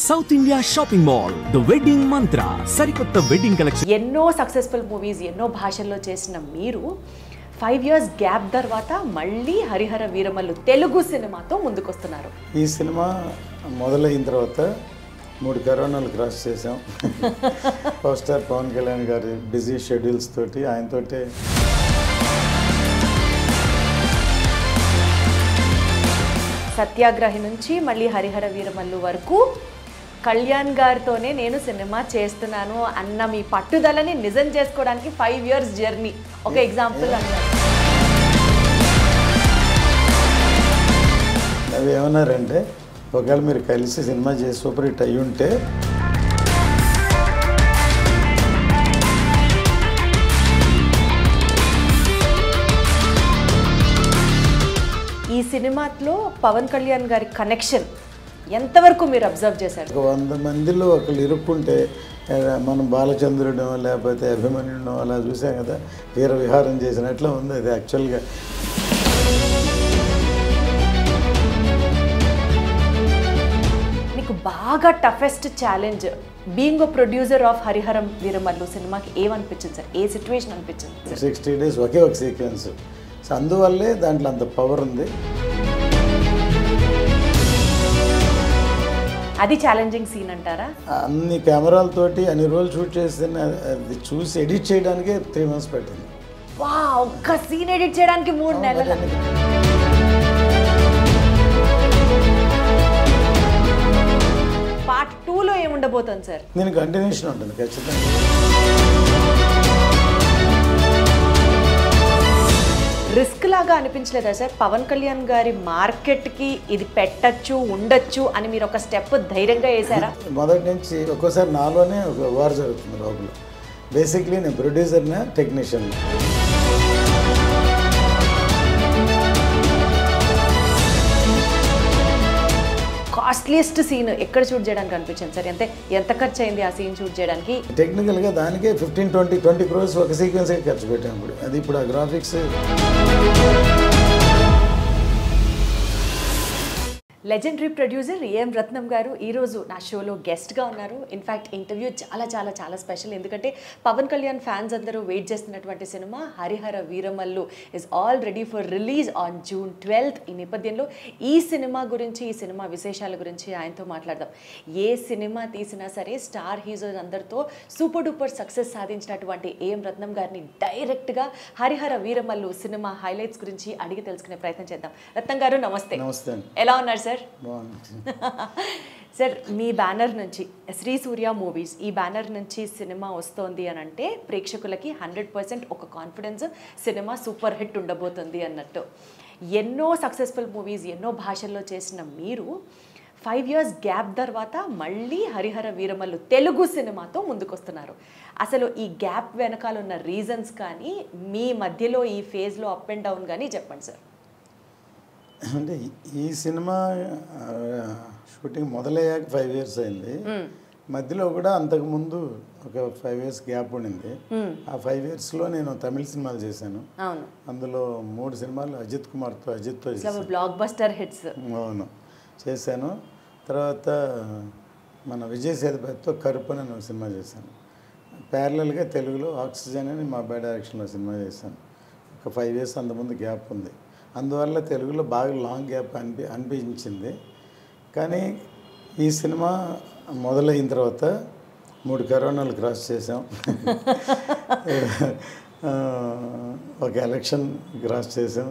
South India shopping mall the wedding మంత్ర సరికొత్త wedding collection. ఎన్నో successful movies ఎన్నో భాషల్లో చేసిన మీరు 5 years గ్యాప్ తర్వాత మళ్ళీ హరిహర వీరమల్లు తెలుగు సినిమాతో ముందుకొస్తున్నారు. ఈ సినిమా మొదలైన తర్వాత 3 కరోనాలు క్రాస్ చేసాం. పవర్ స్టార్ పవన్ కళ్యాణ్ గారి బిజీ షెడ్యూల్స్ తోటి ఆయనతోటే సత్యాగ్రహి నుంచి మళ్ళీ హరిహర వీరమల్లు వరకు కళ్యాణ్ గారితోనే నేను సినిమా చేస్తున్నాను అన్న మీ పట్టుదలని నిజం చేసుకోవడానికి 5 years జర్నీ ఒక ఎగ్జాంపుల్ అన్నారు. అవి ఏమన్నారంటే ఒకవేళ మీరు కలిసి సినిమా చేసి సూపర్ హిట్ అయ్యి ఉంటే ఈ సినిమాలో పవన్ కళ్యాణ్ గారి కనెక్షన్ ఎంతవరకు మీరు అబ్జర్వ్ చేశారు? 100 మందిలో ఒకళ్ళు ఇరుక్కుంటే మనం బాలచంద్రుడో లేకపోతే అభిమన్యుడో అలా చూసాం కదా, వీర విహారం చేసినట్లు ఉంది అది యాక్చువల్గా. మీకు బాగా toughest challenge being a producer of Harihara Veeramallu సినిమాకి ఏమనిపించింది సార్? ఏ సిచ్యువేషన్ అనిపించింది? 60 days ఒకే ఒక సీక్వెన్స్. సో అందువల్లే దాంట్లో అంత పవర్ ఉంది. అది ఛాలెంజింగ్ సీన్ అంటారా? అన్ని కెమెరాలతోటి అన్ని రోజులు షూట్ చేసిన అది చూసి ఎడిట్ చేయడానికే 3 months పట్టింది. వా, ఒక్క సీన్ ఎడిట్ చేయడానికి 3 నెలలు. పార్ట్ 2లో ఏముండబోతుంది సార్? దీనికి కంటిన్యూషన్ ఉంటుంది ఖచ్చితంగా. రిస్క్ లాగా అనిపించలేదా సార్? పవన్ కళ్యాణ్ గారి మార్కెట్కి ఇది పెట్టచ్చు ఉండొచ్చు అని మీరు ఒక స్టెప్ ధైర్యంగా వేసారా? మొదటి నుంచి ఒక్కోసారి నాలోనే ఒక వార్ జరుగుతుంది లోపల. బేసిక్లీ నేను ప్రొడ్యూసర్నే, టెక్నీషియన్. కాస్ట్లీయెస్ట్ సీన్ ఎక్కడ షూట్ చేయడానికి అనిపించింది సార్? ఎంత ఖర్చు అయింది ఆ సీన్ షూట్ చేయడానికి? టెక్నికల్గా దానికే 15-20 crores ఒక సీక్వెన్స్కి ఖర్చు పెట్టాం. ఇప్పుడు ఆ గ్రాఫిక్స్. లెజెండరీ ప్రొడ్యూసర్ ఏఎం రత్నం గారు ఈరోజు నా షోలో గెస్ట్గా ఉన్నారు. ఇన్ఫ్యాక్ట్ ఇంటర్వ్యూ చాలా చాలా చాలా స్పెషల్, ఎందుకంటే పవన్ కళ్యాణ్ ఫ్యాన్స్ అందరూ వెయిట్ చేస్తున్నటువంటి cinema Harihara Veeramallu is all ready for release on June 12th. ఈ నేపథ్యంలో ఈ సినిమా గురించి, ఈ సినిమా విశేషాల గురించి ఆయనతో మాట్లాడదాం. ఏ సినిమా తీసినా సరే స్టార్ హీరోస్ అందరితో సూపర్ డూపర్ సక్సెస్ సాధించినటువంటి ఏఎం రత్నం గారిని డైరెక్ట్గా హరిహర వీరమల్లు సినిమా హైలైట్స్ గురించి అడిగి తెలుసుకునే ప్రయత్నం చేద్దాం. రత్నం గారు నమస్తే. నమస్తే. ఎలా ఉన్నారు సార్? బాగుంది సార్, మీ బ్యానర్ నుంచి శ్రీ సూర్య మూవీస్, ఈ బ్యానర్ నుంచి సినిమా వస్తోంది అని అంటే ప్రేక్షకులకి 100% ఒక కాన్ఫిడెన్స్, సినిమా సూపర్ హిట్ ఉండబోతుంది అన్నట్టు. ఎన్నో సక్సెస్ఫుల్ మూవీస్ ఎన్నో భాషల్లో చేసిన మీరు 5 years గ్యాప్ తర్వాత మళ్ళీ హరిహర వీరమల్లు తెలుగు సినిమాతో ముందుకొస్తున్నారు. అసలు ఈ గ్యాప్ వెనకాల ఉన్న రీజన్స్ కానీ, మీ మధ్యలో ఈ ఫేజ్లో అప్ అండ్ డౌన్ కానీ చెప్పండి సార్. అంటే ఈ సినిమా షూటింగ్ మొదలయ్యాక 5 years అయింది. మధ్యలో కూడా అంతకుముందు ఒక 5 years గ్యాప్ ఉండింది. ఆ 5 yearsలో నేను తమిళ సినిమాలు చేశాను. అందులో 3 సినిమాలు అజిత్తో బ్లాక్ బస్టర్ హిట్స్. అవును, చేశాను. తర్వాత మన విజయ్ సేతుపతితో కరుపు అని ఒక సినిమా చేశాను. ప్యారలల్గా తెలుగులో ఆక్సిజన్ అని మా అబ్బాయి డైరెక్షన్లో సినిమా చేశాను. ఒక 5 years అంతకుముందు గ్యాప్ ఉంది. అందువల్ల తెలుగులో బాగా లాంగ్ గ్యాప్ అనిపించింది. కానీ ఈ సినిమా మొదలైన తర్వాత 3 కరోనాలు క్రాస్ చేసాం. ఒక ఎలక్షన్ క్రాస్ చేసాం,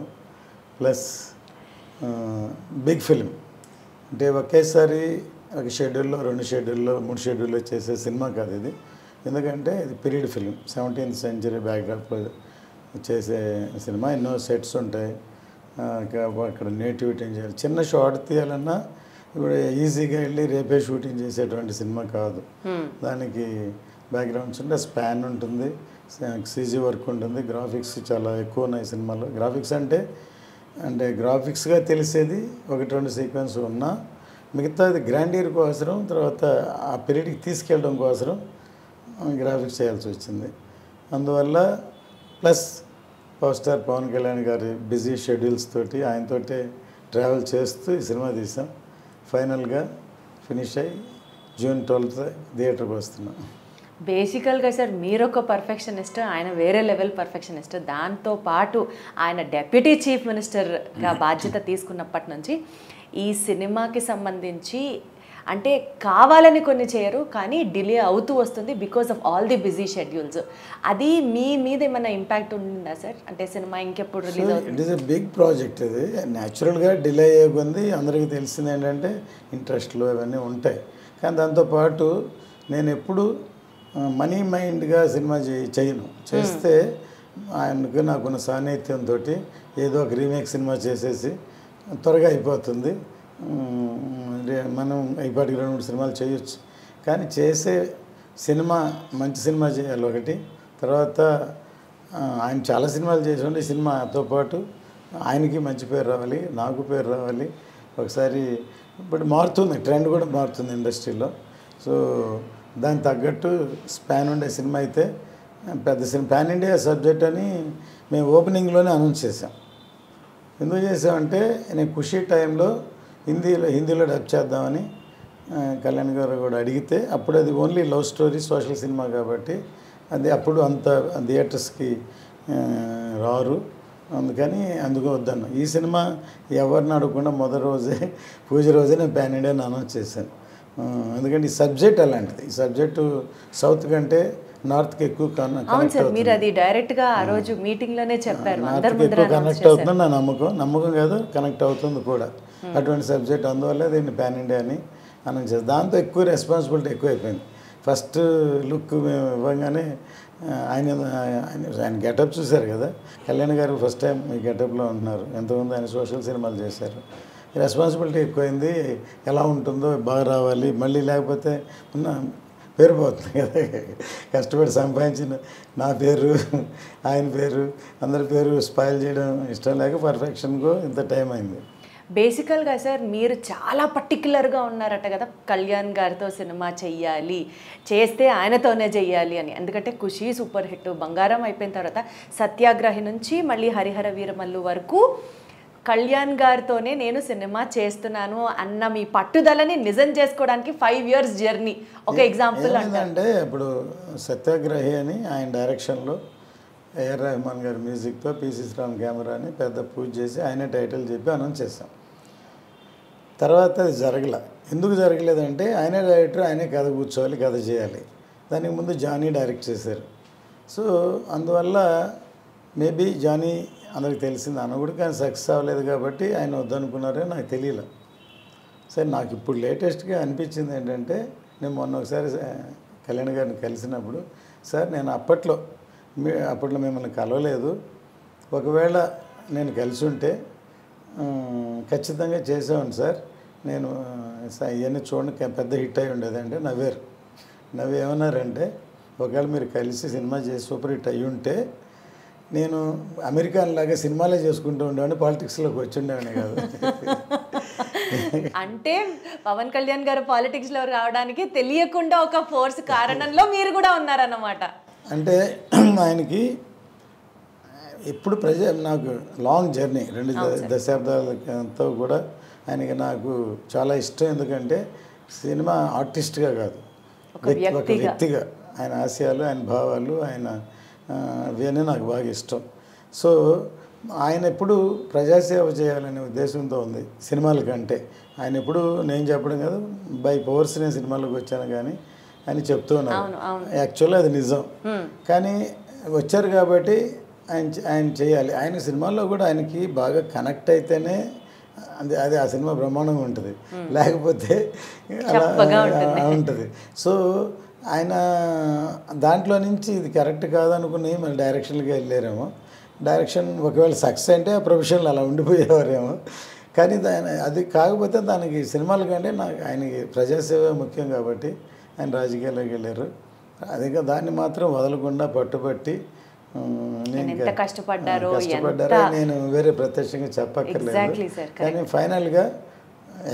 ప్లస్ బిగ్ ఫిలిం. అంటే ఒకేసారి ఒక షెడ్యూల్లో 2 షెడ్యూల్లో 3 షెడ్యూల్లో చేసే సినిమా కాదు ఇది. ఎందుకంటే ఇది పీరియడ్ ఫిలిం, 17th century బ్యాక్డ్రాప్లో చేసే సినిమా. ఎన్నో సెట్స్ ఉంటాయి, అక్కడ నేటివిటీ చేయాలి. చిన్న షార్ట్ తీయాలన్నా ఇప్పుడు ఈజీగా వెళ్ళి రేపే షూటింగ్ చేసేటువంటి సినిమా కాదు. దానికి బ్యాక్గ్రౌండ్స్ ఉంటే స్పాన్ ఉంటుంది, సీజీ వర్క్ ఉంటుంది, గ్రాఫిక్స్ చాలా ఎక్కువ ఉన్నాయి సినిమాలో. గ్రాఫిక్స్ అంటే గ్రాఫిక్స్గా తెలిసేది 1-2 సీక్వెన్స్ ఉన్నా మిగతాది గ్రాండియర్ కోసరం, తర్వాత ఆ పీరియడ్కి తీసుకెళ్ళడం కోసరం గ్రాఫిక్స్ చేయాల్సి వచ్చింది. అందువల్ల plus power star Pawan Kalyan గారి బిజీ షెడ్యూల్స్ తోటి ఆయనతోటే ట్రావెల్ చేస్తూ ఈ సినిమా తీసాం. ఫైనల్గా ఫినిష్ అయ్యి జూన్ 12th థియేటర్కి వస్తున్నాం. బేసికల్గా సార్ మీరు ఒక పర్ఫెక్షనిస్ట్, ఆయన వేరే లెవెల్ పర్ఫెక్షనిస్ట్. దాంతోపాటు ఆయన డెప్యూటీ చీఫ్ మినిస్టర్గా బాధ్యత తీసుకున్నప్పటి నుంచి ఈ సినిమాకి సంబంధించి అంటే కావాలని కొన్ని చేయరు, కానీ డిలే అవుతూ వస్తుంది because of all the busy schedules. అది మీ మీద ఏమైనా ఇంపాక్ట్ ఉందా సార్? అంటే సినిమా ఇంకెప్పుడు రిలీజ్ అవుతుంది? It is a big project. ఇది న్యాచురల్గా డిలే అయ్యే కొంది అందరికీ తెలిసింది ఏంటంటే ఇంట్రెస్ట్లు అవన్నీ ఉంటాయి. కానీ దాంతోపాటు నేను ఎప్పుడు మనీ మైండ్గా సినిమా చేయను. చేస్తే ఆయనకు నాకున్న సాన్నిధ్యంతో ఏదో ఒక రీమేక్ సినిమా చేసేసి త్వరగా అయిపోతుంది, మనం ఇప్పటికి 2-3 సినిమాలు చేయొచ్చు. కానీ చేసే సినిమా మంచి సినిమా చేయాలి ఒకటి. తర్వాత ఆయన చాలా సినిమాలు చేసి ఈ సినిమాతో పాటు ఆయనకి మంచి పేరు రావాలి, నాకు పేరు రావాలి. ఒకసారి ఇప్పుడు మారుతుంది, ట్రెండ్ కూడా మారుతుంది ఇండస్ట్రీలో. సో దానికి తగ్గట్టు స్పాన్ ఉండే సినిమా అయితే పెద్ద సినిమా, పాన్ ఇండియా సబ్జెక్ట్ అని మేము ఓపెనింగ్లోనే అనౌన్స్ చేసాం. ఎందుకు చేసామంటే నేను ఖుషీ టైంలో హిందీలో డబ్ చేద్దామని కళ్యాణ్ గారు కూడా అడిగితే, అప్పుడు అది only love story social cinema కాబట్టి అది అప్పుడు అంత థియేటర్స్కి రారు, అందుకని అందుకు వద్దాను. ఈ సినిమా ఎవరిని అడగకుండా మొదటి రోజే పూజ రోజే నేను పాన్ ఇండియాని అనౌన్స్ చేశాను. ఎందుకంటే ఈ సబ్జెక్ట్ అలాంటిది. ఈ సబ్జెక్టు సౌత్ కంటే నార్త్కి ఎక్కువ కనెక్ట్ అవుతుంది నా నమ్మకం కాదు, కనెక్ట్ అవుతుంది కూడా. అటువంటి సబ్జెక్ట్ అందువల్ల దీన్ని పాన్ ఇండియా అని అనౌన్స్ చేస్తాం. దాంతో ఎక్కువ రెస్పాన్సిబిలిటీ ఎక్కువైపోయింది. ఫస్ట్ లుక్ మేము ఇవ్వగానే ఆయన గెటప్ చూశారు కదా, కళ్యాణ్ గారు ఫస్ట్ టైం ఈ గెటప్లో ఉంటున్నారు. ఎంతమంది ఆయన సోషల్ సినిమాలు చేశారు. రెస్పాన్సిబిలిటీ ఎక్కువైంది. ఎలా ఉంటుందో బాగా రావాలి, మళ్ళీ లేకపోతే ఉన్న పేరు పోతుంది కదా, కష్టపడి సంపాదించిన నా పేరు ఆయన పేరు అందరి పేరు స్పాయిల్ చేయడం ఇష్టం లేక పర్ఫెక్షన్కు ఇంత టైం అయింది. బేసికల్గా సార్ మీరు చాలా పర్టిక్యులర్గా ఉన్నారట కదా, కళ్యాణ్ గారితో సినిమా చెయ్యాలి, చేస్తే ఆయనతోనే చెయ్యాలి అని. ఎందుకంటే ఖుషీ సూపర్ హిట్, బంగారం అయిపోయిన తర్వాత సత్యాగ్రహి నుంచి మళ్ళీ హరిహర వీరమల్లు వరకు కళ్యాణ్ గారితోనే నేను సినిమా చేస్తున్నాను అన్న మీ పట్టుదలని నిజం చేసుకోవడానికి 5 years జర్నీ ఒక ఎగ్జాంపుల్ అంటే ఇప్పుడు సత్యాగ్రహి అని ఆయన డైరెక్షన్లో ఏఆర్ రెహమాన్ గారి మ్యూజిక్తో పిసి శ్రీరామ్ కెమెరా అని పెద్ద పూజ చేసి ఆయనే టైటిల్ చెప్పి అనౌన్స్ చేస్తాం. తర్వాత అది జరగల. ఎందుకు జరగలేదంటే ఆయనే డైరెక్టర్, ఆయనే కథ కూర్చోవాలి, కథ చేయాలి. దానికి ముందు జానీ డైరెక్ట్ చేశారు. సో అందువల్ల మేబీ జానీ అందరికి తెలిసింది అన్న కూడా, కానీ సక్సెస్ అవ్వలేదు కాబట్టి ఆయన వద్దనుకున్నారని నాకు తెలియలే. సరే, నాకు ఇప్పుడు లేటెస్ట్గా అనిపించింది ఏంటంటే, నేను మొన్న ఒకసారి కళ్యాణ్ గారిని కలిసినప్పుడు, సార్ నేను అప్పట్లో మిమ్మల్ని కలవలేదు, ఒకవేళ నేను కలిసి ఉంటే ఖచ్చితంగా చేసేవాడిని సార్, నేను ఇవన్నీ చూడండి పెద్ద హిట్ అయి ఉండేది అంటే నవ్వు ఏమన్నారంటే, ఒకవేళ మీరు కలిసి సినిమా చేసి సూపర్ హిట్ అయ్యి ఉంటే నేను అమెరికన్ లాగా సినిమాలే చేసుకుంటూ ఉండేవాడిని, పాలిటిక్స్లోకి వచ్చి ఉండేవాడిని కాదు. అంటే పవన్ కళ్యాణ్ గారు పాలిటిక్స్లో రావడానికి తెలియకుండా ఒక ఫోర్స్ కారణంలో మీరు కూడా ఉన్నారన్నమాట. అంటే ఆయనకి ఎప్పుడు నాకు లాంగ్ జర్నీ 2 దశాబ్దాలతో కూడా ఆయనకి నాకు చాలా ఇష్టం. ఎందుకంటే సినిమా ఆర్టిస్ట్గా కాదు, ఒక వ్యక్తిగా ఆయన ఆశయాలు, ఆయన భావాలు, ఆయన అవన్నీ నాకు బాగా ఇష్టం. సో ఆయన ఎప్పుడు ప్రజాసేవ చేయాలనే ఉద్దేశంతో ఉంది సినిమాల కంటే. ఆయన ఎప్పుడు నేను చెప్పడం కాదు, బై పవర్స్ నేను సినిమాలకు వచ్చాను కానీ అని చెప్తూ ఉన్నారు. యాక్చువల్గా అది నిజం. కానీ వచ్చారు కాబట్టి ఆయన చేయాలి. ఆయన సినిమాల్లో కూడా ఆయనకి బాగా కనెక్ట్ అయితేనే అది ఆ సినిమా బ్రహ్మాండంగా ఉంటుంది, లేకపోతే అలా ఉంటుంది. సో ఆయన దాంట్లో నుంచి ఇది కరెక్ట్ కాదనుకుని మళ్ళీ డైరెక్షన్కి వెళ్ళారేమో. డైరెక్షన్ ఒకవేళ సక్సెస్ అంటే ఆ ప్రొఫెషన్లో అలా ఉండిపోయేవారేమో. కానీ అది కాకపోతే దానికి సినిమాల కంటే నాకు ఆయనకి ప్రజాసేవ ముఖ్యం కాబట్టి ఆయన రాజకీయాల్లోకి వెళ్ళారు. అదే దాన్ని మాత్రం వదలకుండా పట్టుబట్టి కష్టపడ్డారో నేను వేరే ప్రత్యక్షంగా చెప్పక్కర్లేదు. కానీ ఫైనల్గా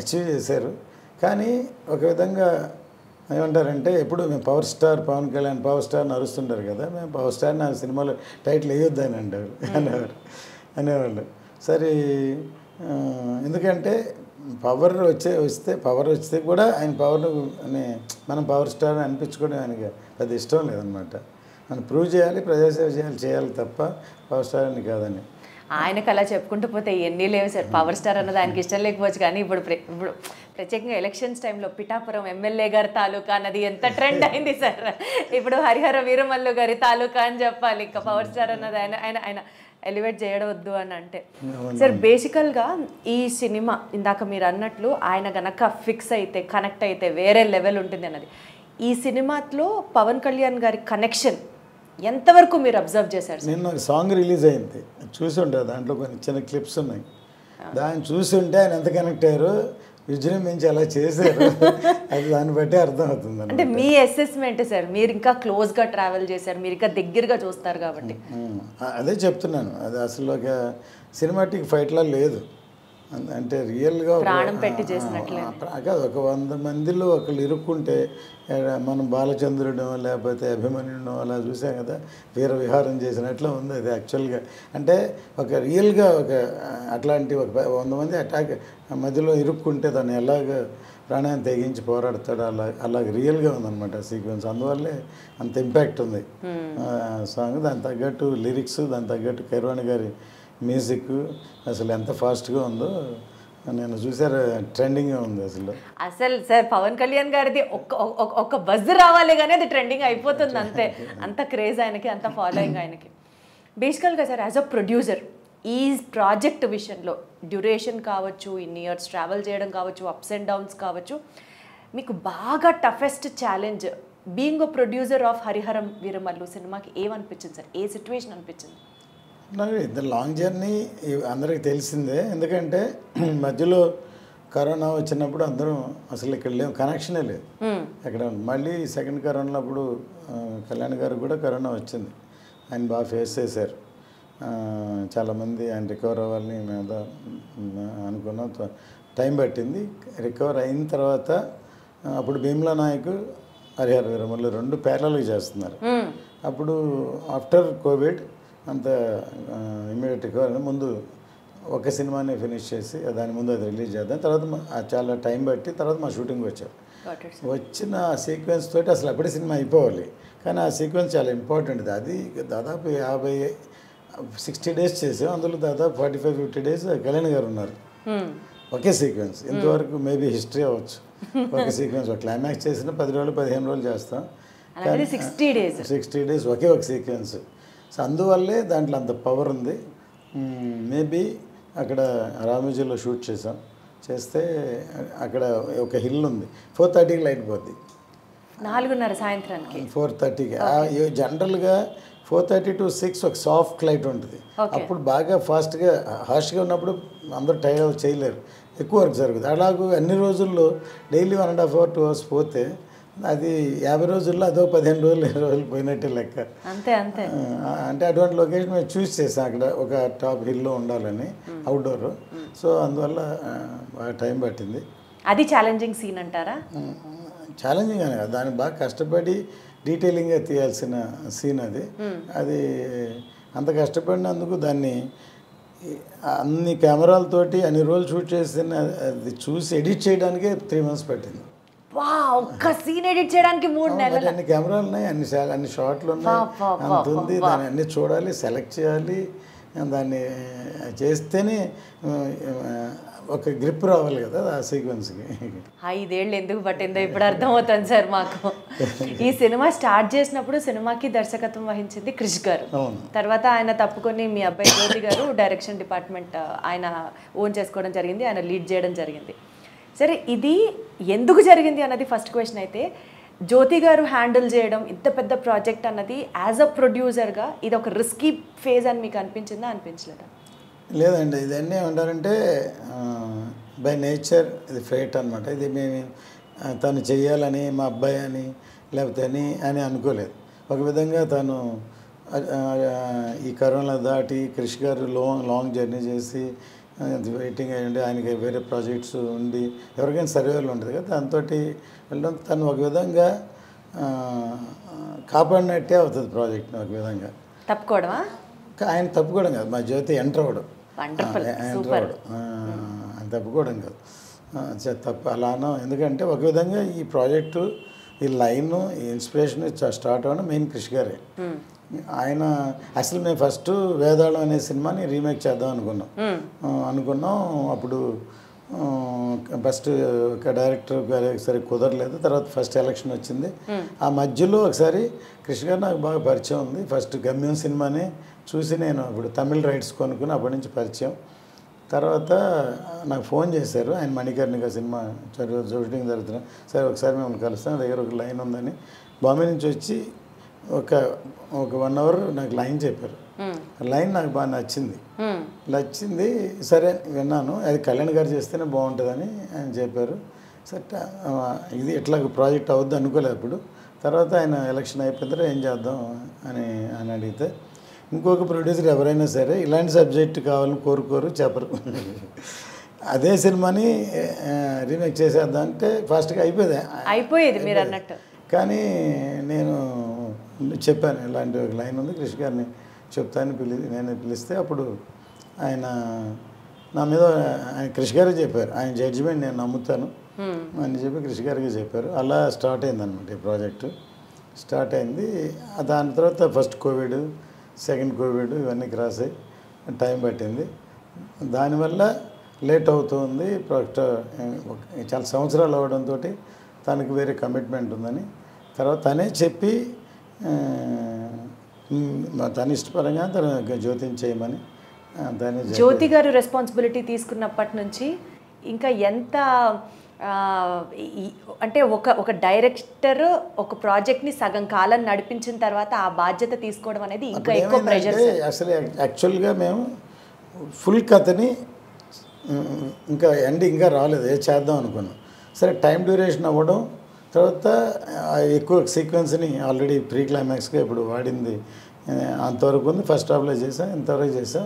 అచీవ్ చేశారు. కానీ ఒక విధంగా ఏమంటారంటే, ఎప్పుడు మేము power star Pawan Kalyan power star నరుస్తుంటారు కదా, మేము పవర్ స్టార్ నా సినిమాలో టైటిల్ వేయొద్దు అని అనేవాళ్ళు. సరే, ఎందుకంటే పవర్ వస్తే కూడా ఆయన పవర్ని మనం పవర్ స్టార్ అని అనిపించుకోవడం ఆయనకి పెద్ద ఇష్టం లేదనమాట. మనం ప్రూవ్ చేయాలి, ప్రజాసేవ చేయాలి తప్ప పవర్ స్టార్ అని కాదని. ఆయనకు అలా చెప్పుకుంటూ పోతే ఎన్ని లేవు సార్. పవర్ స్టార్ అన్నది ఆయనకి ఇష్టం లేకపోవచ్చు, కానీ ఇప్పుడు ప్రత్యేకంగా ఎలక్షన్స్ టైంలో పిఠాపురం ఎమ్మెల్యే గారి తాలూకా అన్నది ఎంత ట్రెండ్ అయింది సార్. ఇప్పుడు హరిహర వీరమల్లు గారి తాలూకా అని చెప్పాలి. ఇంకా పవర్ స్టార్ అన్నది ఆయన ఎలివేట్ చేయవద్దు అని అంటే. సార్ బేసికల్గా ఈ సినిమా ఇందాక మీరు అన్నట్లు ఆయన గనక ఫిక్స్ అయితే, కనెక్ట్ అయితే వేరే లెవెల్ ఉంటుంది అన్నది. ఈ సినిమాలో పవన్ కళ్యాణ్ గారి కనెక్షన్ ఎంతవరకు మీరు అబ్జర్వ్ చేశారు? నిన్న ఒక సాంగ్ రిలీజ్ అయింది, చూసి ఉంటారు. దాంట్లో కొన్ని చిన్న క్లిప్స్ ఉన్నాయి. దాన్ని చూసి ఉంటే ఆయన ఎంత కనెక్ట్ అయ్యారు, విజృంభించి అలా చేశారు, అది దాన్ని బట్టి అర్థమవుతుంది. అంటే మీ అసెస్మెంట్ సార్, మీరు ఇంకా క్లోజ్గా ట్రావెల్ చేశారు, మీరు ఇంకా దగ్గరగా చూస్తారు కాబట్టి. అదే చెప్తున్నాను, అది అసలు ఒక సినిమాటిక్ ఫైట్లా లేదు. అంటే రియల్గా ప్రాణం పెట్టి చేసినట్లే కాదు. ఒక 100 మందిలో ఒకళ్ళు ఇరుక్కుంటే మనం బాలచంద్రుడో లేకపోతే అభిమన్యుడో అలా చూసాం కదా, వీర విహారం చేసినట్లు ఉంది అది యాక్చువల్గా. అంటే ఒక రియల్గా ఒక అట్లాంటి ఒక 100 మంది అటాక్ మధ్యలో ఇరుక్కుంటే దాన్ని ఎలాగ ప్రాణాన్ని తెగించి పోరాడతాడు, అలాగ రియల్గా ఉందన్నమాట సీక్వెన్స్. అందువల్లే అంత ఇంపాక్ట్ ఉంది సాంగ్. దానికి తగ్గట్టు లిరిక్స్, దానికి తగ్గట్టు కైరవాణి గారి మ్యూజిక్ అసలు ఎంత ఫాస్ట్గా ఉందో నేను చూసారు, ట్రెండింగ్గా ఉంది అసలు సార్. పవన్ కళ్యాణ్ గారిది ఒక బజ్ రావాలి కానీ అది ట్రెండింగ్ అయిపోతుంది అంతే. అంత క్రేజ్ ఆయనకి, అంత ఫాలోయింగ్ ఆయనకి. బేసికల్గా సార్ యాజ్ అ ప్రొడ్యూసర్ ఈ ప్రాజెక్ట్ విషయంలో డ్యూరేషన్ కావచ్చు, ఇన్ని ఇయర్స్ ట్రావెల్ చేయడం కావచ్చు, అప్స్ అండ్ డౌన్స్ కావచ్చు, మీకు బాగా toughest challenge being a producer of Harihara Veeramallu సినిమాకి ఏమనిపించింది సార్? ఏ సిచ్యువేషన్ అనిపించింది? నాకు ఇది లాంగ్ జర్నీ అందరికీ తెలిసిందే. ఎందుకంటే మధ్యలో కరోనా వచ్చినప్పుడు అందరం అసలు ఇక్కడ లేవు, కనెక్షనే లేదు ఎక్కడ. మళ్ళీ సెకండ్ కరోనా అప్పుడు కళ్యాణ్ గారు కూడా కరోనా వచ్చింది, ఆయన బాగా ఫేస్ చేశారు. చాలామంది ఆయన రికవర్ అవ్వాలని మేము అనుకున్నాం, టైం పట్టింది. రికవర్ అయిన తర్వాత అప్పుడు భీమ్లా నాయక్, హరిహర వీరమల్లు 2 ప్యారలల్గా చేస్తున్నారు. అప్పుడు ఆఫ్టర్ కోవిడ్ అంత ఇమ్మీడియట్ రికవర్ ముందు ఒక సినిమాని ఫినిష్ చేసి దాని ముందు అది రిలీజ్ చేద్దాం, తర్వాత చాలా టైం బట్టి తర్వాత మా షూటింగ్ వచ్చారు. వచ్చిన ఆ సీక్వెన్స్ తోటి అసలు అప్పుడే సినిమా అయిపోవాలి, కానీ ఆ సీక్వెన్స్ చాలా ఇంపార్టెంట్. అది దాదాపు 60 డేస్ చేసాం, అందులో దాదాపు 45-50 డేస్ కళ్యాణ్ గారు ఉన్నారు ఒకే సీక్వెన్స్. ఇంతవరకు మేబీ హిస్టరీ అవ్వచ్చు. ఒక సీక్వెన్స్ ఒక క్లైమాక్స్ చేసిన 10 రోజులు 15 రోజులు చేస్తాం, 60 డేస్ ఒకే ఒక సీక్వెన్స్. సో అందువల్లే దాంట్లో అంత పవర్ ఉంది. మేబీ అక్కడ రామోజీలో షూట్ చేస్తే అక్కడ ఒక హిల్ ఉంది, 4:30కి లైట్ పోద్ది, 4:30 సాయంత్రానికి 4:30కి. జనరల్గా 4:30 to 6 ఒక సాఫ్ట్ లైట్ ఉంటుంది. అప్పుడు బాగా ఫాస్ట్గా హార్ష్గా ఉన్నప్పుడు అందరూ టైర్ చేయలేరు, ఎక్కువ వర్క్ జరుగుతుంది. అలాగే అన్ని రోజుల్లో డైలీ 1.5 hours 2 hours పోతే అది 50 రోజుల్లో అదో 15 రోజులు 20 రోజులు పోయినట్టే లెక్క. అంతే అంతే. అంటే అటువంటి లొకేషన్ మేము చూస్ చేసాం, అక్కడ ఒక టాప్ హిల్లో ఉండాలని అవుట్డోర్. సో అందువల్ల బాగా టైం పట్టింది. అది ఛాలెంజింగ్ సీన్ అంటారా? ఛాలెంజింగ్ అని కాదు, దాన్ని బాగా కష్టపడి డీటెయిలింగ్గా తీయాల్సిన సీన్ అది. అది అంత కష్టపడినందుకు దాన్ని అన్ని కెమెరాలతోటి అన్ని రోజులు షూట్ చేసిన అది చూసి ఎడిట్ చేయడానికే 3 months పట్టింది. ఒక్క సీన్ ఎడిట్ చేయడానికి 3 నెలలు. అన్ని కెమెరాలు ఉన్నాయి, అన్ని షాట్లు ఉన్నాయి, అంత ఉంది. దాన్ని అన్ని చూడాలి, సెలెక్ట్ చేయాలి, దాన్ని చేస్తేనే ఒక గ్రిప్ రావాలి కదా ఆ సీక్వెన్స్కి. 5 ఏళ్ళు ఎందుకు పట్టిందో ఇప్పుడు అర్థమవుతుంది సార్ మాకు. ఈ సినిమా స్టార్ట్ చేసినప్పుడు సినిమాకి దర్శకత్వం వహించింది క్రిష్ గారు. తర్వాత ఆయన తప్పుకొని మీ అబ్బాయి జ్యోతి గారు డైరెక్షన్ డిపార్ట్మెంట్ ఆయన ఓన్ చేసుకోవడం జరిగింది, ఆయన లీడ్ చేయడం జరిగింది. సరే, ఇది ఎందుకు జరిగింది అన్నది ఫస్ట్ క్వశ్చన్ అయితే, జ్యోతి గారు హ్యాండిల్ చేయడం ఇంత పెద్ద ప్రాజెక్ట్ అన్నది యాజ్ అ ప్రొడ్యూసర్గా ఇది ఒక రిస్కీ ఫేజ్ అని మీకు అనిపించిందా, అనిపించలేదా? లేదండి, ఇదన్నీ ఏమంటారంటే బై నేచర్ ఇది ఫేట్ అనమాట. ఇది మేము తను చెయ్యాలని మా అబ్బాయి అని లేకపోతే అని అనుకోలేదు. ఒక విధంగా తను ఈ కరోనా దాటి క్రిష్ గారు లాంగ్ జర్నీ చేసి వెయిటింగ్ అయ్యండి, ఆయనకి వేరే ప్రాజెక్ట్స్ ఉండి ఎవరికైనా సర్వేలు ఉంటుంది కదా, దాంతో వెళ్ళడం తను ఒక విధంగా కాపాడినట్టే అవుతుంది ప్రాజెక్ట్ని. ఒక విధంగా తప్పుకోవడమా? ఆయన తప్పుకోవడం కాదు, మా జ్యోతి ఎంటర్ అవ్వడం, ఆయన తప్పుకోవడం కాదు. తప్ప అలానో, ఎందుకంటే ఒక విధంగా ఈ ప్రాజెక్టు ఈ లైన్ ఈ ఇన్స్పిరేషన్ స్టార్ట్ అవ్వడం మెయిన్ క్రిష్ గారే. ఆయన అసలు మేము ఫస్ట్ వేదాళం అనే సినిమాని రీమేక్ చేద్దాం అనుకున్నాం. అప్పుడు ఫస్ట్ ఒక డైరెక్టర్ సరే కుదరలేదు. తర్వాత ఫస్ట్ ఎలక్షన్ వచ్చింది. ఆ మధ్యలో ఒకసారి కృష్ణ గారు నాకు బాగా పరిచయం ఉంది. ఫస్ట్ గమ్యం సినిమాని చూసి నేను అప్పుడు తమిళ్ రైట్స్ కొనుక్కుని అప్పటి నుంచి పరిచయం. తర్వాత నాకు ఫోన్ చేశారు, ఆయన మణికర్ణిక సినిమా షూటింగ్ జరుగుతున్నా, సరే ఒకసారి మిమ్మల్ని కలుస్తాను, దగ్గర ఒక లైన్ ఉందని బాంబే నుంచి వచ్చి ఒక 1 అవర్ నాకు లైన్ చెప్పారు. లైన్ నాకు బాగా నచ్చింది. సరే విన్నాను, అది కళ్యాణ్ గారు చేస్తేనే బాగుంటుందని ఆయన చెప్పారు. సరే ఇది ఇట్లా ప్రాజెక్ట్ అవుద్ది అనుకోలేదు అప్పుడు. తర్వాత ఆయన ఎలక్షన్ అయిపోయిన తర్వాత ఏం చేద్దాం అని అడిగితే, ఇంకొక ప్రొడ్యూసర్ ఎవరైనా సరే ఇలాంటి సబ్జెక్ట్ కావాలని కోరుకోరు, చెప్పరు. అదే సినిమాని రీమేక్ చేసేద్దాం అంటే ఫాస్ట్గా అయిపోయేది మీరు అన్నట్టు. కానీ నేను చెప్పాను, ఇలాంటి ఒక లైన్ ఉంది, కృషి గారిని చెప్తాను నేను పిలిస్తే అప్పుడు ఆయన నా మీద కృషి గారే చెప్పారు, ఆయన జడ్జిమెంట్ నేను నమ్ముతాను అని చెప్పి కృషి గారికి చెప్పారు. అలా స్టార్ట్ అయింది అనమాట ఈ ప్రాజెక్టు. స్టార్ట్ అయింది. దాని తర్వాత ఫస్ట్ కోవిడ్, సెకండ్ కోవిడ్ ఇవన్నీ క్రాస్ అయ్యి టైం పట్టింది. దానివల్ల లేట్ అవుతుంది ప్రాజెక్ట్. చాలా సంవత్సరాలు అవ్వడంతో తనకు వేరే కమిట్మెంట్ ఉందని తర్వాత తనే చెప్పి తన ఇష్టపరంగా తన జ్యోతిని చేయమని దాన్ని జ్యోతి గారు రెస్పాన్సిబిలిటీ తీసుకున్నప్పటి నుంచి ఇంకా ఎంత అంటే ఒక డైరెక్టర్ ఒక ప్రాజెక్ట్ని సగం కాలం నడిపించిన తర్వాత ఆ బాధ్యత తీసుకోవడం అనేది ఇంకా ఎక్కువ ప్రెషర్. అసలు యాక్చువల్గా మేము ఫుల్ కథని ఇంకా ఇంకా రాలేదు, ఏ చేద్దాం అనుకున్నాం. సరే టైం డ్యూరేషన్ అవ్వడం, తర్వాత ఎక్కువ సీక్వెన్స్ని ఆల్రెడీ ప్రీ క్లైమాక్స్గా ఇప్పుడు వాడింది అంతవరకు ఉంది. ఫస్ట్ హాఫ్లో చేసాం, ఇంతవరకు చేసాం.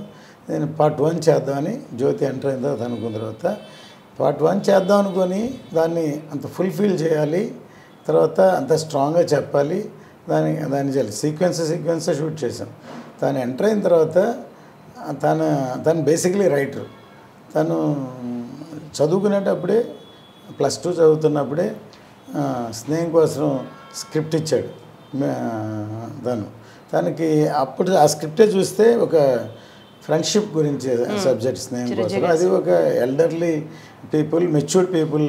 నేను పార్ట్ 1 చేద్దామని జ్యోతి ఎంటర్ అయిన తర్వాత అనుకున్న తర్వాత పార్ట్ 1 చేద్దాం అనుకొని దాన్ని అంత ఫుల్ఫిల్ చేయాలి, తర్వాత అంత స్ట్రాంగ్గా చెప్పాలి, దాన్ని చేయాలి. సీక్వెన్స్ షూట్ చేసాం. తను ఎంటర్ అయిన తర్వాత తను బేసిక్లీ రైటర్. తను చదువుకునేటప్పుడే +2 చదువుతున్నప్పుడే స్నేహం కోసం స్క్రిప్ట్ ఇచ్చాడు తనకి. అప్పుడు ఆ స్క్రిప్టే చూస్తే ఒక ఫ్రెండ్షిప్ గురించి సబ్జెక్ట్ స్నేహం కోసం, అది ఒక ఎల్డర్లీ పీపుల్, మెచ్యూర్డ్ పీపుల్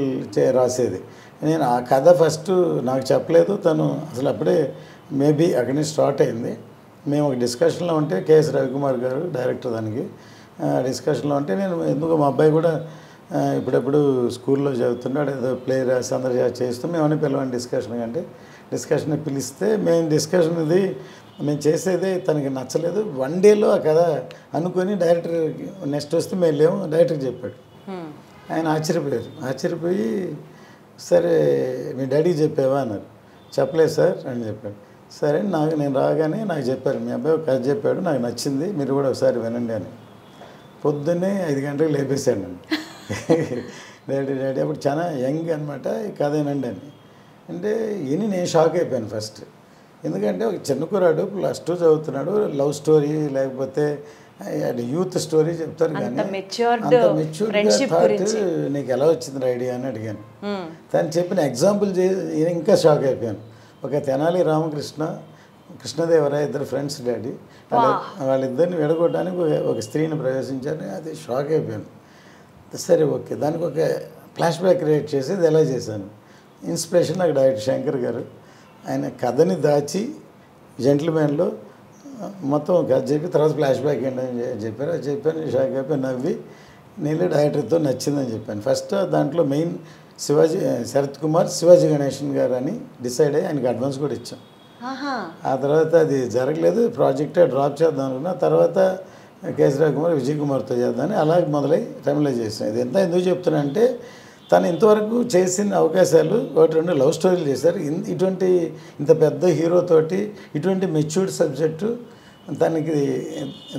రాసేది. నేను ఆ కథ ఫస్ట్ నాకు చెప్పలేదు, తను అసలు అప్పుడే మేబీ అక్కడి నుంచి స్టార్ట్ అయింది. మేము ఒక డిస్కషన్లో ఉంటే కేఎస్ రవికుమార్ గారు డైరెక్టర్, దానికి డిస్కషన్లో ఉంటే నేను ఎందుకు మా అబ్బాయి కూడా ఇప్పుడెప్పుడు స్కూల్లో చదువుతున్నాడు, ఏదో ప్లే రాసి అందరు చేస్తూ మేమని పిలవండి డిస్కషన్ పిలిస్తే డిస్కషన్ ఇది మేము చేసేది తనకి నచ్చలేదు. 1 డేలో ఆ కథ అనుకొని డైరెక్టర్ నెక్స్ట్ వస్తే మేము లేము డైరెక్టర్కి చెప్పాడు. ఆయన ఆశ్చర్యపోయి సరే మీ డాడీకి చెప్పావా అన్నారు. చెప్పలేదు సార్ అని చెప్పాడు. సరే నేను రాగానే నాకు చెప్పారు, మీ అబ్బాయి ఒక కథ చెప్పాడు, నాకు నచ్చింది, మీరు కూడా ఒకసారి వినండి అని. పొద్దున్నే 5 గంటలకు లేపేశాడు నన్ను. డాడీ అప్పుడు చాలా యంగ్ అనమాట, ఈ కథ వినండి అని అంటే నేను షాక్ అయిపోయాను ఫస్ట్. ఎందుకంటే ఒక చిన్న కుర్రాడు +2 చదువుతున్నాడు, లవ్ స్టోరీ లేకపోతే యూత్ స్టోరీ చెప్తారు, కానీ అంత మెచ్యూర్డ్గా థాట్ నీకు ఎలా వచ్చింది ఐడియా అని అడిగాను. తను చెప్పిన ఎగ్జాంపుల్ ఇంకా షాక్ అయిపోయాను. ఒక తెనాలి రామకృష్ణ, కృష్ణదేవరాయ ఇద్దరు ఫ్రెండ్స్ డాడీ, వాళ్ళిద్దరిని విడగొట్టడానికి ఒక స్త్రీని ప్రవేశించారు. అది షాక్ అయిపోయాను. సరే ఓకే, దానికి ఒక ఫ్లాష్ బ్యాక్ క్రియేట్ చేసి ఇది ఎలా చేశాను. ఇన్స్పిరేషన్ నాకు డైరెక్టర్ శంకర్ గారు, ఆయన కథని దాచి జెంటిల్మెన్లో మొత్తం కథ చెప్పి తర్వాత ఫ్లాష్ బ్యాక్ ఏంటని చెప్పారు. అది చెప్పాను, షాక్ అయిపోయి నవ్వి నేను డైరెక్టర్తో నచ్చిందని చెప్పాను. ఫస్ట్ దాంట్లో మెయిన్ శరత్ కుమార్, శివాజీ గణేషన్ గారు అని డిసైడ్ అయ్యి ఆయనకి అడ్వాన్స్ కూడా ఇచ్చాం. ఆ తర్వాత అది జరగలేదు, ప్రాజెక్టే డ్రాప్ చేద్దాం అనుకున్నా. తర్వాత కేసీఆర్ కుమార్, విజయ్ కుమార్తో చేద్దామని అలాగే మొదలై టైంలో చేసాను. ఇది ఎంత ఎందుకు చెప్తున్నా అంటే తను ఇంతవరకు చేసిన అవకాశాలు 1-2 లవ్ స్టోరీలు చేశారు. ఇంత పెద్ద హీరోతోటి ఇటువంటి మెచ్యూర్డ్ సబ్జెక్టు తనకి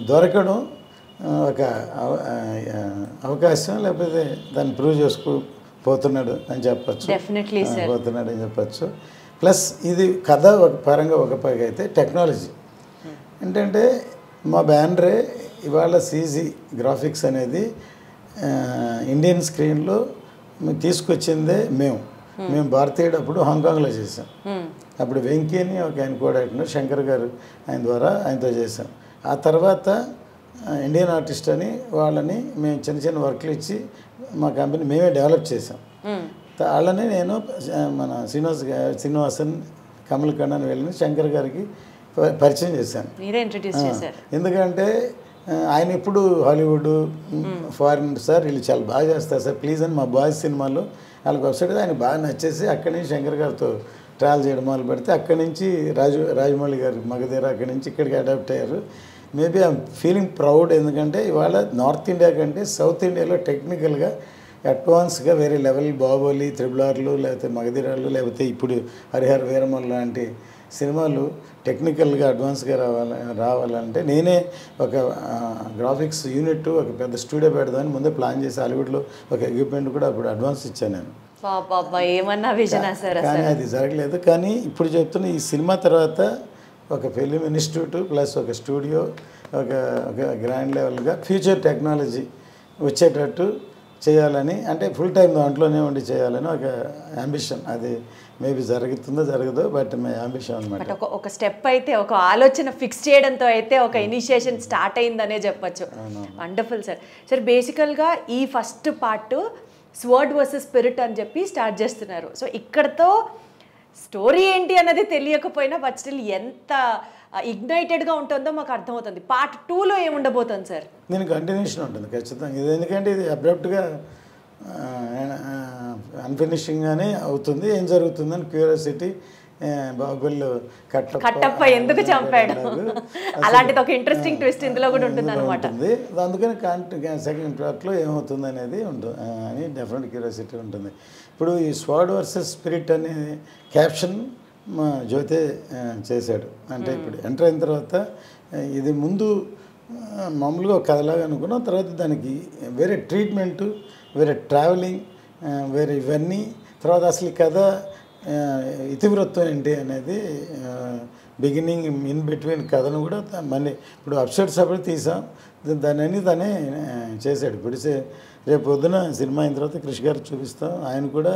దొరకడం ఒక అవకాశం, లేకపోతే దాన్ని ప్రూవ్ చేసుకోపోతున్నాడు అని చెప్పచ్చు, పోతున్నాడు అని చెప్పచ్చు. ప్లస్ ఇది కథ ఒక పరంగా ఒక పైగా అయితే టెక్నాలజీ ఏంటంటే మా బ్యానరే ఇవాళ CG గ్రాఫిక్స్ అనేది ఇండియన్ స్క్రీన్లో తీసుకొచ్చిందే మేము భారతీయుడు అప్పుడు హాంకాంగ్లో చేసాం. అప్పుడు వెంకీ అని ఒక ఆయన కోఆర్డినేటర్ శంకర్ గారు, ఆయన ద్వారా ఆయనతో చేసాం. ఆ తర్వాత ఇండియన్ ఆర్టిస్ట్ అని వాళ్ళని మేము చిన్న చిన్న వర్క్లు ఇచ్చి మా కంపెనీ మేమే డెవలప్ చేసాం. వాళ్ళని నేను మన శ్రీనివాసన్ కమల్ కണ്ണన్ వెళ్ళిన శంకర్ గారికి పరిచయం చేశాను. ఎందుకంటే ఆయన ఇప్పుడు హాలీవుడ్ ఫారిన్ సార్ వీళ్ళు చాలా బాగా చేస్తారు సార్ ప్లీజ్ అని మా బాయ్స్ సినిమాలో వాళ్ళకి వెబ్సైట్ ఆయన బాగా నచ్చేసి అక్కడి నుంచి శంకర్ గారితో ట్రావెల్ చేయడం మొదలు పెడితే అక్కడి నుంచి రాజమౌళి గారి మగధీర అక్కడి నుంచి ఇక్కడికి అడాప్ట్ అయ్యారు. Maybe I'm feeling proud. ఎందుకంటే ఇవాళ నార్త్ ఇండియా కంటే సౌత్ ఇండియాలో టెక్నికల్గా అడ్వాన్స్గా వేరే లెవెల్ బాహుబలి, త్రిబులార్లు, లేకపోతే మగధీరాలు, లేకపోతే ఇప్పుడు హరిహర వీరమల్ లాంటి సినిమాలు టెక్నికల్గా అడ్వాన్స్గా రావాలంటే నేనే ఒక గ్రాఫిక్స్ యూనిట్ ఒక పెద్ద స్టూడియో పెడదామని ముందే ప్లాన్ చేసి హాలీవుడ్లో ఒక ఎక్విప్మెంట్ కూడా అప్పుడు అడ్వాన్స్ ఇచ్చాను నేను. కానీ అది జరగలేదు. కానీ ఇప్పుడు చెప్తున్న ఈ సినిమా తర్వాత ఒక ఫిలిం ఇన్స్టిట్యూట్ ప్లస్ ఒక స్టూడియో ఒక గ్రాండ్ లెవెల్గా ఫ్యూచర్ టెక్నాలజీ వచ్చేటట్టు చేయాలని, అంటే ఫుల్ టైం దాంట్లోనే ఉండి చేయాలని ఒక అంబిషన్. అది మేబీ జరుగుతుందో జరగదో బట్ మై అంబిషన్ అనమాట. ఒక స్టెప్ అయితే ఒక ఆలోచన ఫిక్స్ చేయడంతో అయితే ఒక ఇనిషియేషన్ స్టార్ట్ అయిందనే చెప్పచ్చు. Wonderful sir. సార్ బేసికల్గా ఈ first part sword versus spirit అని చెప్పి స్టార్ట్ చేస్తున్నారు. సో ఇక్కడతో స్టోరీ ఏంటి అన్నది తెలియకపోయినా బట్ స్టిల్ ఎంత ఇగ్నైటెడ్గా ఉంటుందో మాకు అర్థమవుతుంది. పార్ట్ 2లో ఏముండబోతుంది సార్? దీనికి కంటిన్యూషన్ ఉంటుంది ఖచ్చితంగా. ఇది ఎందుకంటే ఇది అబ్రప్ట్గా అన్ఫినిషింగ్గానే అవుతుంది. ఏం జరుగుతుందని క్యూరియాసిటీ. బాహుబలి కట్టప్ప ఎందుకు చంపాడు అలాంటిది ఒక ఇంట్రెస్టింగ్ ట్విస్ట్ ఇందులో కూడా ఉంటుంది అనమాట. అందుకని సెకండ్ పార్ట్లో ఏమవుతుంది అనేది ఉంటుంది అని డెఫినెట్ క్యూరియాసిటీ ఉంటుంది. ఇప్పుడు ఈ స్వర్డ్ వర్సెస్ స్పిరిట్ అనే క్యాప్షన్ మా జ్యోతే చేశాడు. అంటే ఇప్పుడు ఎంటర్ అయిన తర్వాత ఇది ముందు మామూలుగా ఒక కథలాగా అనుకున్నాం. తర్వాత దానికి వేరే ట్రీట్మెంటు, వేరే ట్రావెలింగ్, వేరే ఇవన్నీ, తర్వాత అసలు ఈ కథ ఇతివృత్తం ఏంటి అనేది బిగినింగ్ ఇన్ బిట్వీన్ కథను కూడా మళ్ళీ ఇప్పుడు అప్సెట్స్ అప్పుడు తీసాం. దాన్ని తనే చేశాడు. ఇప్పుడు రేపు పొద్దున సినిమా అయిన తర్వాత కృషి గారు చూపిస్తాం. ఆయన కూడా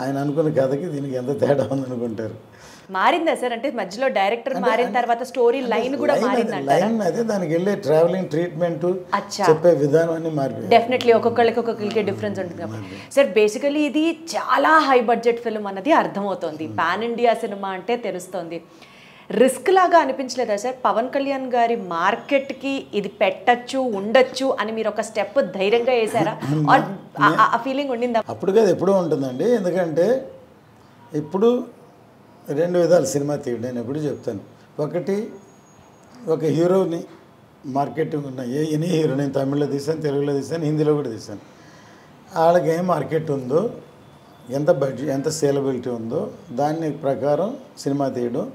ఆయన అనుకున్న కథకి దీనికి ఎంత తేడా ఉందనుకుంటారు. మారిందా సార్? అంటే మధ్యలో డైరెక్టర్ మారిన తర్వాత స్టోరీ లైన్ కూడా మారిందంట. లైన్ అదే దానికి వెళ్ళే ట్రావెలింగ్ ట్రీట్మెంట్ చెప్పే విధానం అన్ని మారిపోయింది. డెఫినెట్లీ ఒక్కొక్కరికి డిఫరెన్స్ ఉంటుంది కాబట్టి. సార్ బేసికలీ ఇది చాలా హై బడ్జెట్ ఫిల్మ్ అన్నది అర్థమవుతుంది. పాన్ ఇండియా సినిమా అంటే తెలుస్తుంది. రిస్క్ లాగా అనిపించలేదా సార్? పవన్ కళ్యాణ్ గారి మార్కెట్కి ఇది పెట్టచ్చు ఉండొచ్చు అని మీరు ఒక స్టెప్ ధైర్యంగా వేసారా? ఆ ఫీలింగ్ ఉండిందా? అప్పుడు కాదు, ఎప్పుడూ ఉంటుందండి. ఎందుకంటే ఇప్పుడు రెండు విధాలు సినిమా తీయడం నేను ఎప్పుడు చెప్తాను. ఒకటి ఒక హీరోని మార్కెటింగ్ ఉన్న ఎనీ హీరో, నేను తమిళ్లో తీసాను, తెలుగులో తీసాను, హిందీలో కూడా తీసాను. వాళ్ళకి ఏం మార్కెట్ ఉందో, ఎంత బడ్జెట్, ఎంత సేలబిలిటీ ఉందో దాని ప్రకారం సినిమా తీయడం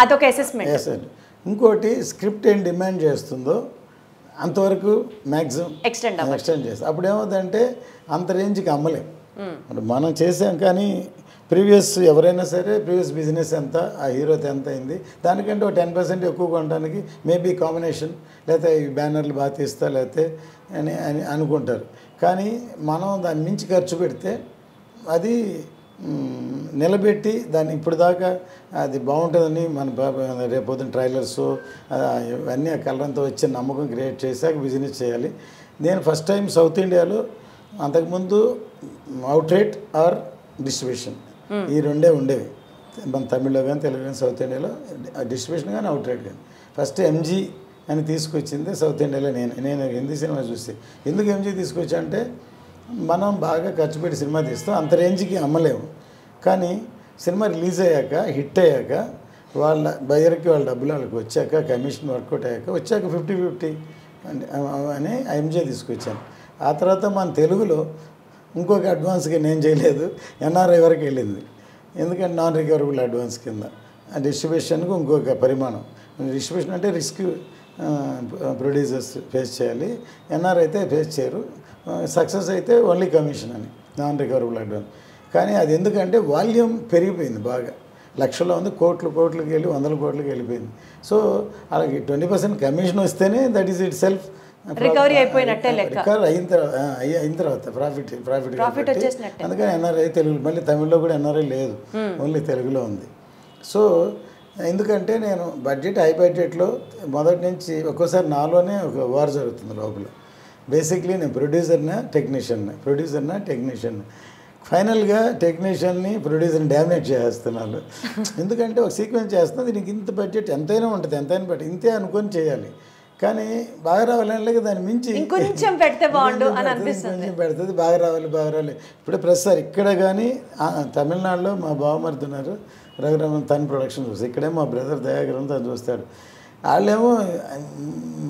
అదొక అసెస్మెంట్. ఇంకోటి స్క్రిప్ట్ ఏం డిమాండ్ చేస్తుందో అంతవరకు మ్యాక్సిమం ఎక్స్టెండ్ చేస్తాం. అప్పుడు ఏమవుతుందంటే అంత రేంజ్కి అమ్మలేం. మనం చేసాం కానీ ప్రీవియస్ ఎవరైనా సరే ప్రీవియస్ బిజినెస్ ఎంత, ఆ హీరోతో ఎంత అయింది, దానికంటే ఒక 10% ఎక్కువ కొనడానికి మేబీ కాంబినేషన్, లేకపోతే ఈ బ్యానర్లు బాగా తీస్తా లేకపోతే అని అనుకుంటారు. కానీ మనం దాని మించి ఖర్చు పెడితే అది నిలబెట్టి దాన్ని ఇప్పుడు దాకా అది బాగుంటుందని మన రేపొద్దున ట్రైలర్స్ ఇవన్నీ ఆ కలరంతో వచ్చే నమ్మకం క్రియేట్ చేశాక బిజినెస్ చేయాలి. నేను ఫస్ట్ టైం సౌత్ ఇండియాలో, అంతకుముందు అవుట్రేట్ ఆర్ డిస్ట్రిబ్యూషన్ ఈ రెండే ఉండేవి. మన తమిళ్లో కానీ తెలుగు కానీ సౌత్ ఇండియాలో డిస్ట్రిబ్యూషన్ కానీ అవుట్రేట్ కానీ. ఫస్ట్ ఎంజీ అని తీసుకొచ్చింది సౌత్ ఇండియాలో. నేను హిందీ సినిమా చూసి ఎందుకు ఎంజీ తీసుకొచ్చా అంటే మనం బాగా ఖర్చు పెట్టి సినిమా తీస్తాం, అంత రేంజ్కి అమ్మలేము. కానీ సినిమా రిలీజ్ అయ్యాక హిట్ అయ్యాక వాళ్ళ బయర్కి వాళ్ళ డబ్బులు వాళ్ళకి వచ్చాక, కమిషన్ వర్కౌట్ అయ్యాక వచ్చాక 50-50 అని ఎంజీ తీసుకొచ్చాను. ఆ తర్వాత మన తెలుగులో ఇంకొక అడ్వాన్స్గా నేను చేయలేదు, ఎన్ఆర్ఐ వరకు వెళ్ళింది. ఎందుకంటే నాన్ రికవరబుల్ అడ్వాన్స్ కింద డిస్ట్రిబ్యూషన్కు ఇంకొక పరిమాణం. డిస్ట్రిబ్యూషన్ అంటే రిస్క్ ప్రొడ్యూసర్స్ ఫేస్ చేయాలి, ఎన్ఆర్ అయితే ఫేస్ చేయరు. సక్సెస్ అయితే ఓన్లీ కమిషన్ అని నాన్ రికవరబుల్ అడ్వాన్స్. కానీ అది ఎందుకంటే వాల్యూమ్ పెరిగిపోయింది బాగా, లక్షల్లో ఉంది, కోట్లకి వెళ్ళి 100 కోట్లకి వెళ్ళిపోయింది. సో అలాగే 20% కమిషన్ వస్తేనే that is it self recovery అయిపోయినట్టే లెక్క. రికవరీ అయిన తర్వాత ప్రాఫిట్ వచ్చేసినట్టే. అందుకని ఎన్ఆర్ఐ తెలుగు, మళ్ళీ తమిళ్లో కూడా ఎన్ఆర్ఐ లేదు, ఓన్లీ తెలుగులో ఉంది. సో ఎందుకంటే నేను హై బడ్జెట్లో మొదటి నుంచి ఒక్కోసారి నాలోనే ఒక వార్ జరుగుతుంది లోపల. బేసిక్లీ నేను ప్రొడ్యూసర్నా టెక్నీషియన్, ఫైనల్గా టెక్నీషియన్ని ప్రొడ్యూసర్ని డామినేట్ చేస్తున్నాను. ఎందుకంటే ఒక సీక్వెన్స్ చేస్తున్నా, దీనికి ఇంత బడ్జెట్ ఎంతైనా ఉంటుంది, ఎంతైనా బట్టి ఇంతే అనుకొని చేయాలి, కానీ బాగా రావాలని దాన్ని మించి ఇంకొంచెం పెడితే బాగుండు అని అనిపిస్తుంది. కొంచెం పెడుతుంది, బాగా రావాలి. ఇప్పుడు ప్రస్తుతం ఇక్కడ కానీ తమిళనాడులో మా బావమరిది ఉన్నారు, రఘురామన్, తన ప్రొడక్షన్ చూస్తాడు. ఇక్కడే మా బ్రదర్ దయాకరన్ తను చూస్తాడు. వాళ్ళేమో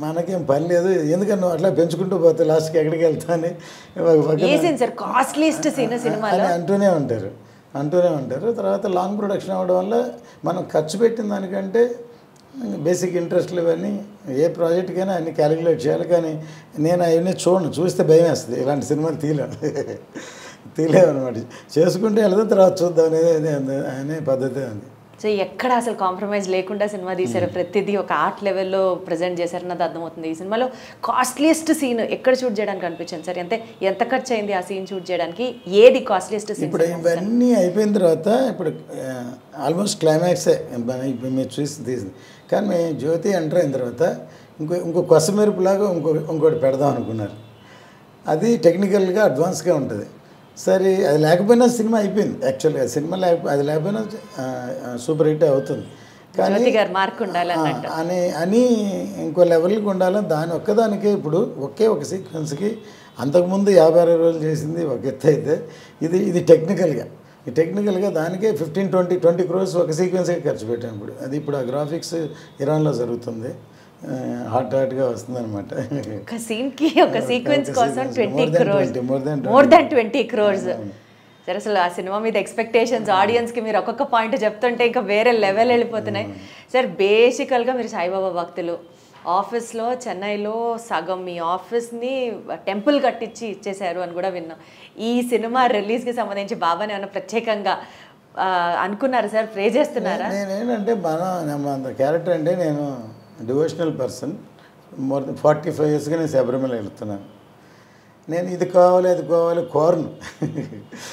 మనకేం పని లేదు, ఎందుకని నువ్వు అట్లా పెంచుకుంటూ పోతే లాస్ట్కి ఎక్కడికి వెళ్తా అని అంటూనే ఉంటారు. తర్వాత లాంగ్ ప్రొడక్షన్ అవ్వడం వల్ల మనం ఖర్చు పెట్టిన దానికంటే బేసిక్ ఇంట్రెస్ట్లు ఇవన్నీ ఏ ప్రాజెక్ట్కైనా అన్ని క్యాలిక్యులేట్ చేయాలి. కానీ నేను అవన్నీ చూస్తే భయం వేస్తుంది, ఇలాంటి సినిమాలు తీలేమన్నమాట. చేసుకుంటే వెళ్తాం, తర్వాత చూద్దాం అనే పద్ధతి ఉంది. సో ఎక్కడ అసలు కాంప్రమైజ్ లేకుండా సినిమా తీశారు, ప్రతిదీ ఒక ఆర్ట్ లెవెల్లో ప్రజెంట్ చేశారన్నది అర్థమవుతుంది. ఈ సినిమాలో కాస్ట్లీయెస్ట్ సీన్ ఎక్కడ షూట్ చేయడానికి అనిపించింది సార్? ఎంత ఖర్చు అయింది ఆ సీన్ షూట్ చేయడానికి? ఏది కాస్ట్లీయెస్ట్ సీన్? ఇప్పుడు ఇవన్నీ అయిపోయిన తర్వాత ఇప్పుడు ఆల్మోస్ట్ క్లైమాక్సే ఇప్పుడు మీరు తీసింది. కానీ మేము జ్యోతి ఎంటర్ అయిన తర్వాత ఇంకో కొసమెరుపులాగా ఇంకోటి పెడదాం అనుకున్నారు. అది టెక్నికల్గా అడ్వాన్స్గా ఉంటుంది. సరే అది లేకపోయినా సినిమా అయిపోయింది. యాక్చువల్గా సినిమా అది లేకపోయినా సూపర్ హిట్ అవుతుంది. కానీ అని ఇంకో లెవెల్కి ఉండాలని దాని ఒక్కదానికే ఇప్పుడు ఒక సీక్వెన్స్కి అంతకుముందు 50-60 రోజులు చేసింది ఒక ఎత్తు అయితే, ఇది టెక్నికల్గా దానికే 15-20 crores ఒక సీక్వెన్స్కి ఖర్చు పెట్టాను. ఇప్పుడు ఆ గ్రాఫిక్స్ ఇరాన్లో జరుగుతుంది, హాట్గా వస్తుంది అనమాట. ఒక సీన్కి ఒక సీక్వెన్స్ కోసం 20 crores, మోర్ దాన్ 20 crores. సరే, అసలు ఆ సినిమా మీద ఎక్స్పెక్టేషన్స్ ఆడియన్స్కి మీరు ఒక్కొక్క పాయింట్ చెప్తుంటే ఇంకా వేరే లెవెల్ వెళ్ళిపోతున్నాయి సార్. బేసికల్గా మీరు సాయిబాబా భక్తులు, ఆఫీస్లో చెన్నైలో సగం మీ ఆఫీస్ని టెంపుల్ కట్టించి ఇచ్చేశారు అని కూడా విన్నాం. ఈ సినిమా రిలీజ్కి సంబంధించి బాబాని ఏమైనా ప్రత్యేకంగా అనుకున్నారు సార్? ప్రే చేస్తున్నారా? నేనేంటంటే మన క్యారెక్టర్ అంటే నేను డివోషనల్ పర్సన్. మోర్ దెన్ 45 yearsగా నేను శబరిమల వెళ్తున్నాను. నేను ఇది కావాలి అది కావాలి కోరను.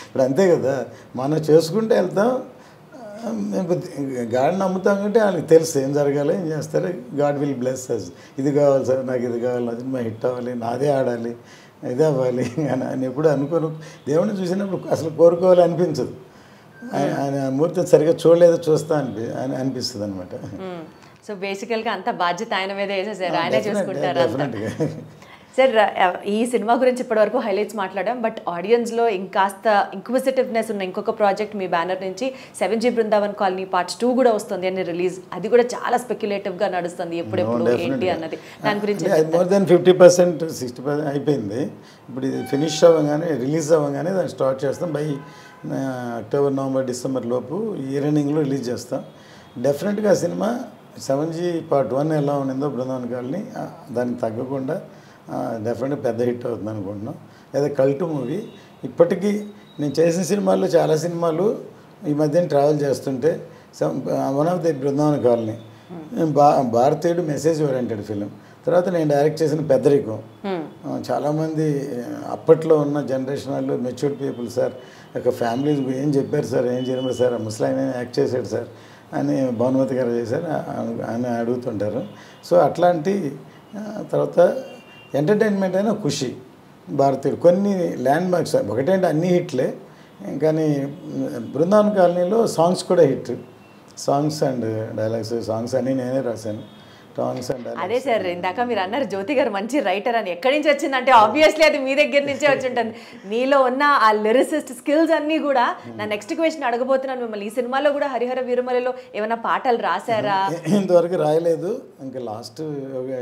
ఇప్పుడు అంతే కదా, మనం చేసుకుంటే వెళ్తాం. గాడ్ నమ్ముతాం కంటే వాళ్ళకి తెలుసు ఏం జరగాలి, ఏం చేస్తారు. God will bless us. ఇది కావాలి సార్, నాకు ఇది కావాలి, నా సినిమా హిట్ అవ్వాలి, నాదే ఆడాలి, ఇదే అవ్వాలి అని ఎప్పుడు అనుకోను. దేవుడిని చూసినప్పుడు అసలు కోరుకోవాలి అనిపించదు. ఆయన మూర్తిని సరిగ్గా చూస్తా అని అనిపిస్తుంది అనమాట. సో బేసికల్గా అంత బాధ్యత ఆయన మీద వేసేసారు, ఆయనే చూసుకుంటారు సార్. ఈ సినిమా గురించి ఇప్పటివరకు హైలైట్స్ మాట్లాడాం, బట్ ఆడియన్స్లో ఇంకాస్త ఇంక్విజిటివ్నెస్ ఉన్న ఇంకొక ప్రాజెక్ట్ మీ బ్యానర్ నుంచి 7G బృందావన్ కాలనీ Part 2 కూడా వస్తుంది అని రిలీజ్. అది కూడా చాలా స్పెక్యులేటివ్గా నడుస్తుంది, ఎప్పుడెప్పుడు ఏంటి అన్నది. దాని గురించి మోర్ దెన్ 50%, 60% అయిపోయింది. ఇప్పుడు ఇది ఫినిష్ అవ్వగానే, రిలీజ్ అవ్వగానే దాన్ని స్టార్ట్ చేస్తాం. బై అక్టోబర్, నవంబర్, డిసెంబర్ లోపు ఇయర్ ఎండింగ్లో రిలీజ్ చేస్తాం. డెఫినెట్గా సినిమా 7G Part 1 ఎలా ఉండిందో బృందావన్ కాలనీ దానికి తగ్గకుండా డెఫినెట్గా పెద్ద హిట్ అవుతుంది అనుకుంటున్నాం. లేదా కల్ట్ మూవీ. ఇప్పటికీ నేను చేసిన సినిమాల్లో చాలా సినిమాలు ఈ మధ్యన ట్రావెల్ చేస్తుంటే one of the Brindavan colony, భారతీయుడు మెసేజ్ ఓరియంటెడ్ ఫిలిం. తర్వాత నేను డైరెక్ట్ చేసిన పెద్దరికం. చాలామంది అప్పట్లో ఉన్న జనరేషన్ వాళ్ళు మెచ్యూర్డ్ పీపుల్ సార్, ఒక ఫ్యామిలీస్ ఏం చెప్పారు సార్, ఏం చేయలేదు సార్, ముసలాయన యాక్ట్ చేశాడు సార్ అని భానుమతి గారు చేశారు అని అడుగుతుంటారు. సో అట్లాంటి తర్వాత ఎంటర్టైన్మెంట్ అయినా ఖుషి, భారతీయుడు, కొన్ని ల్యాండ్ మార్క్స్. ఒకటేంటి అన్ని హిట్లే, కానీ బృందావన్ కాలనీలో సాంగ్స్ కూడా hit. Songs and dialogues, songs అన్నీ నేనే రాశాను. అదే సార్, ఇందాక మీరు అన్నారు జ్యోతి గారు మంచి రైటర్ అని. ఎక్కడి నుంచి వచ్చిందంటే ఆబ్వియస్లీ అది మీ దగ్గర నుంచే వచ్చి ఉంటుంది. మీలో ఉన్న ఆ లిరిసిస్ట్ స్కిల్స్ అన్నీ కూడా. నా నెక్స్ట్ క్వశ్చన్ అడగబోతున్నాను మిమ్మల్ని, ఈ సినిమాలో కూడా హరిహర వీరమలలో ఏమైనా పాటలు రాశారా? ఇంతవరకు రాయలేదు, ఇంకా లాస్ట్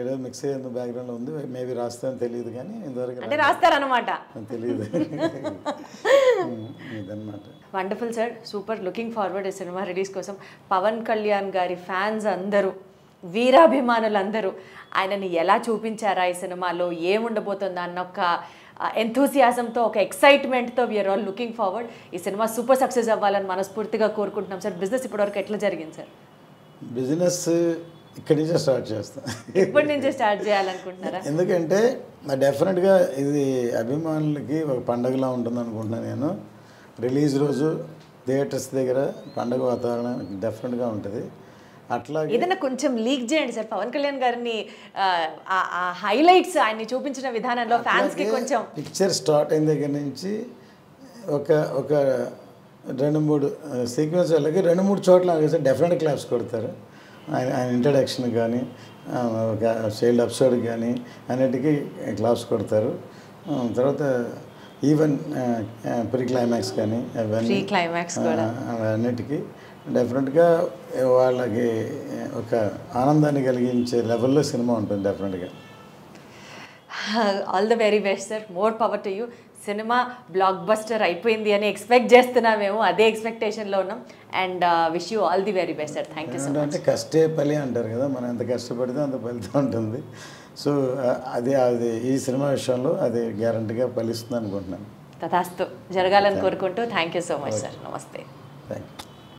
ఏదో మిక్స్ అయ్యేందుకు బ్యాక్గ్రౌండ్లో ఉంది, మేబీ రాస్తానని తెలియదు, కానీ ఇంతవరకు అంటే రాస్తారనమాట, తెలియదు ఇదన్నమాట. Wonderful sir, super. Looking forward ఈ సినిమా రిలీజ్ కోసం. పవన్ కళ్యాణ్ గారి ఫ్యాన్స్ అందరూ, వీరాభిమానులందరూ ఆయనని ఎలా చూపించారా ఈ సినిమాలో, ఏముండబోతుందా అన్న ఒక ఎంతూసియాజంతో, ఒక ఎక్సైట్మెంట్తో వీఆర్ ఆల్ లుకింగ్ ఫార్వర్డ్. ఈ సినిమా సూపర్ సక్సెస్ అవ్వాలని మనస్ఫూర్తిగా కోరుకుంటున్నాం సార్. బిజినెస్ ఇప్పటివరకు ఎట్లా జరిగింది సార్? బిజినెస్ ఇక్కడి నుంచే స్టార్ట్ చేస్తాను. ఇప్పటి నుంచే స్టార్ట్ చేయాలనుకుంటున్నారా? ఎందుకంటే డెఫినెట్గా ఇది అభిమానులకి ఒక పండగలా ఉంటుంది అనుకుంటున్నాను నేను. రిలీజ్ రోజు థియేటర్స్ దగ్గర పండగ వాతావరణం డెఫినెట్గా ఉంటుంది. అట్లాగే ఏదైనా కొంచెం లీక్ చేయండి సార్, పవన్ కళ్యాణ్ గారిని ఆ హైలైట్స్ ఆయన్ని చూపించిన విధానంలో ఫ్యాన్స్కి కొంచెం. పిక్చర్ స్టార్ట్ అయిన దగ్గర నుంచి ఒక 2-3 సీక్వెన్స్ వాళ్ళకి 2-3 చోట్ల డెఫినెట్ క్లాప్స్ కొడతారు. ఆయన ఇంట్రడక్షన్ కానీ ఒక చైల్డ్ ఎపిసోడ్ కానీ అన్నిటికీ క్లాప్స్ కొడతారు. తర్వాత ఈవెన్ ప్రీ క్లైమాక్స్ కానీ అవన్నీ అన్నిటికీ డెఫినెట్గా వాళ్ళకి ఒక ఆనందాన్ని కలిగించే లెవెల్లో సినిమా ఉంటుంది డెఫినెట్గా. All the very best sir, more power to you. Cinema block buster అయిపోయింది అని ఎక్స్పెక్ట్ చేస్తున్నామేమో, అదే ఎక్స్పెక్టేషన్లో ఉన్నాం. And wish you all the very best sir. Thank you so much. అంటే కష్టే ఫలి అంటారు కదా, మనం ఎంత కష్టపడితే అంత ఫలితం ఉంటుంది. సో అది ఈ సినిమా విషయంలో అది గ్యారంటీగా ఫలిస్తుంది అనుకుంటున్నాను. తథాస్తు జరగాలని కోరుకుంటూ thank you so much sir. నమస్తే. Thank you.